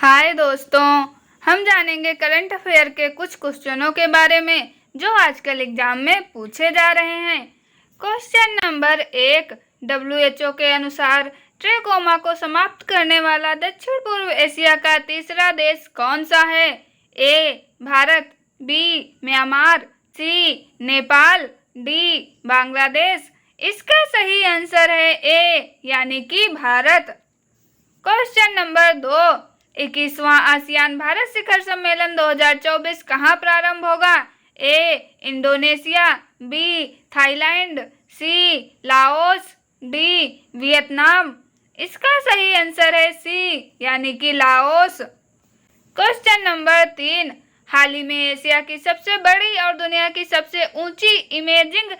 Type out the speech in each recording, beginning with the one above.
हाय दोस्तों, हम जानेंगे करंट अफेयर के कुछ क्वेश्चनों के बारे में जो आजकल एग्जाम में पूछे जा रहे हैं। क्वेश्चन नंबर 1, WHO के अनुसार ट्रेकोमा को समाप्त करने वाला दक्षिण पूर्व एशिया का तीसरा देश कौन सा है? A Bharat, B Myanmar, C Nepal, D Bangladesh. इसका सही आंसर है ए यानी कि भारत। क्वेश्चन नंबर 2, 21वां आसियान भारत शिखर सम्मेलन 2024 कहाँ प्रारंभ होगा? A Indonesia, B Thailand, C Laos, D Vietnam. इसका सही आंसर है सी यानी कि लाओस। क्वेश्चन नंबर 3, हाल ही में एशिया की सबसे बड़ी और दुनिया की सबसे ऊंची इमेजिंग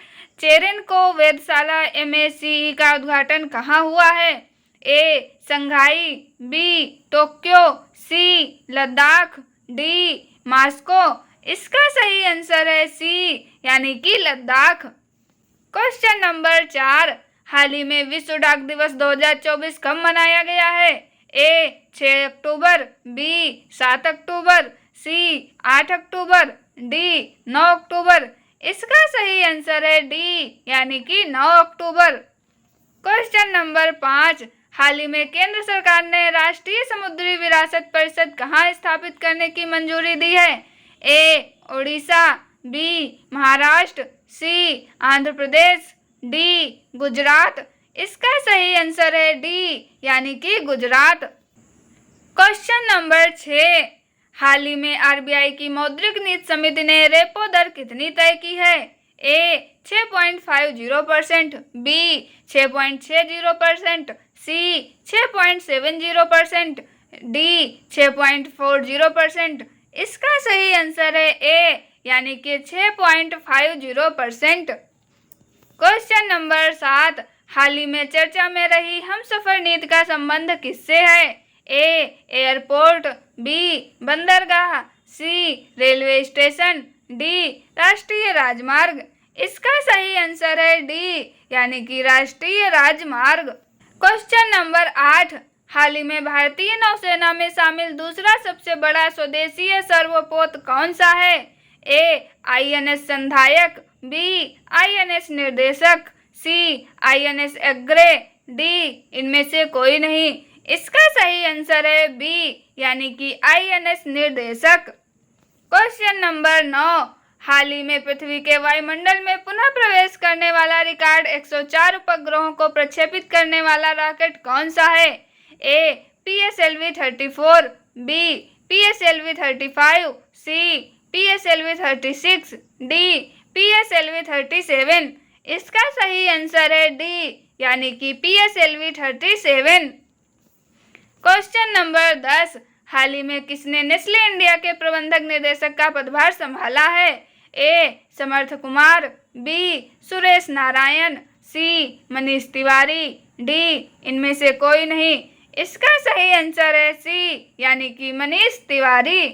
चेरेनको वेधशाला MACE का उद्घाटन कहाँ हुआ है? ए संघाई, बी टोक्यो, सी लद्दाख, डी मास्को। इसका सही आंसर है सी यानी कि लद्दाख। क्वेश्चन नंबर 4, हाल ही में विश्व डाक दिवस 2024 कब मनाया गया है? ए 6 अक्टूबर, बी 7 अक्टूबर, सी 8 अक्टूबर, डी 9 अक्टूबर। इसका सही आंसर है डी यानी कि 9 अक्टूबर। क्वेश्चन नंबर 5, हाल ही में केंद्र सरकार ने राष्ट्रीय समुद्री विरासत परिषद कहाँ स्थापित करने की मंजूरी दी है? ए ओडिशा, बी महाराष्ट्र, सी आंध्र प्रदेश, डी गुजरात। इसका सही आंसर है डी यानी कि गुजरात। क्वेश्चन नंबर 6, हाल ही में RBI की मौद्रिक नीति समिति ने रेपो दर कितनी तय की है? ए 6.50%, बी 6.60%, सी 6.70%, डी 6.40%। इसका सही आंसर है ए यानी कि 6.50%। क्वेश्चन नंबर 7, हाल ही में चर्चा में रही हमसफर नीति का संबंध किससे है? ए एयरपोर्ट, बी बंदरगाह, सी रेलवे स्टेशन, डी राष्ट्रीय राजमार्ग। इसका सही आंसर है डी यानी कि राष्ट्रीय राजमार्ग। क्वेश्चन नंबर 8, हाल ही में भारतीय नौसेना में शामिल दूसरा सबसे बड़ा स्वदेशीय सर्वपोत कौन सा है? ए INS संधायक, बी INS निर्देशक, सी INS एग्रे, डी इनमें से कोई नहीं। इसका सही आंसर है बी यानी कि INS निर्देशक। क्वेश्चन नंबर 9, हाल ही में पृथ्वी के वायुमंडल में पुनः प्रवेश करने वाला रिकॉर्ड 104 उपग्रहों को प्रक्षेपित करने वाला रॉकेट कौन सा है? ए PSLV-34, बी PSLV-35, सी PSLV-36, डी PSLV-37। इसका सही आंसर है डी यानी कि PSLV-37। क्वेश्चन नंबर 10, हाल ही में किसने नेस्ले इंडिया के प्रबंधक निदेशक का पदभार संभाला है? ए समर्थ कुमार, बी सुरेश नारायण, सी मनीष तिवारी, डी इनमें से कोई नहीं। इसका सही आंसर है सी यानी कि मनीष तिवारी।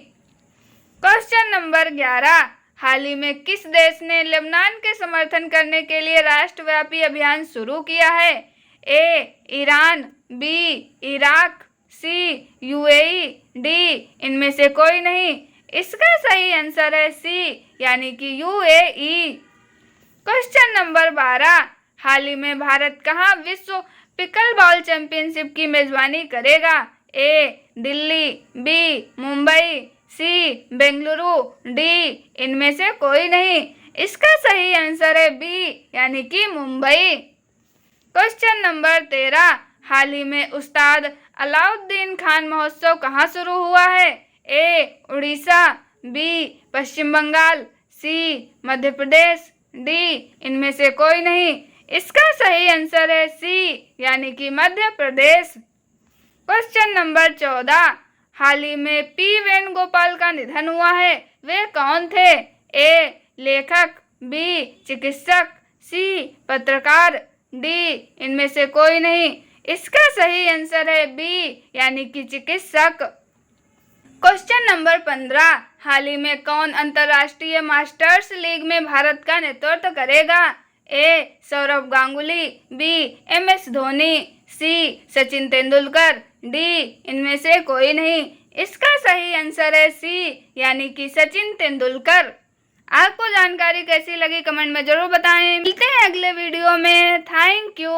क्वेश्चन नंबर 11, हाल ही में किस देश ने लेबनान के समर्थन करने के लिए राष्ट्रव्यापी अभियान शुरू किया है? ए ईरान, बी इराक, सी UAE, डी इनमें से कोई नहीं। इसका सही आंसर है सी यानी कि UAE। क्वेश्चन नंबर 12, हाल ही में भारत कहाँ विश्व पिकल बॉल चैंपियनशिप की मेजबानी करेगा? ए दिल्ली, बी मुंबई, सी बेंगलुरु, डी इनमें से कोई नहीं। इसका सही आंसर है बी यानी कि मुंबई। क्वेश्चन नंबर 13, हाल ही में उस्ताद अलाउद्दीन खान महोत्सव कहाँ शुरू हुआ है? ए उड़ीसा, बी पश्चिम बंगाल, सी मध्य प्रदेश, डी इनमें से कोई नहीं। इसका सही आंसर है सी यानी कि मध्य प्रदेश। क्वेश्चन नंबर 14, हाल ही में P वेणुगोपाल का निधन हुआ है, वे कौन थे? ए लेखक, बी चिकित्सक, सी पत्रकार, डी इनमें से कोई नहीं। इसका सही आंसर है बी यानी कि चिकित्सक। क्वेश्चन नंबर 15, हाल ही में कौन अंतर्राष्ट्रीय मास्टर्स लीग में भारत का नेतृत्व करेगा? ए सौरव गांगुली, बी MS धोनी, सी सचिन तेंदुलकर, डी इनमें से कोई नहीं। इसका सही आंसर है सी, यानी कि सचिन तेंदुलकर। आपको जानकारी कैसी लगी कमेंट में जरूर बताएं। मिलते हैं अगले वीडियो में। Thank you.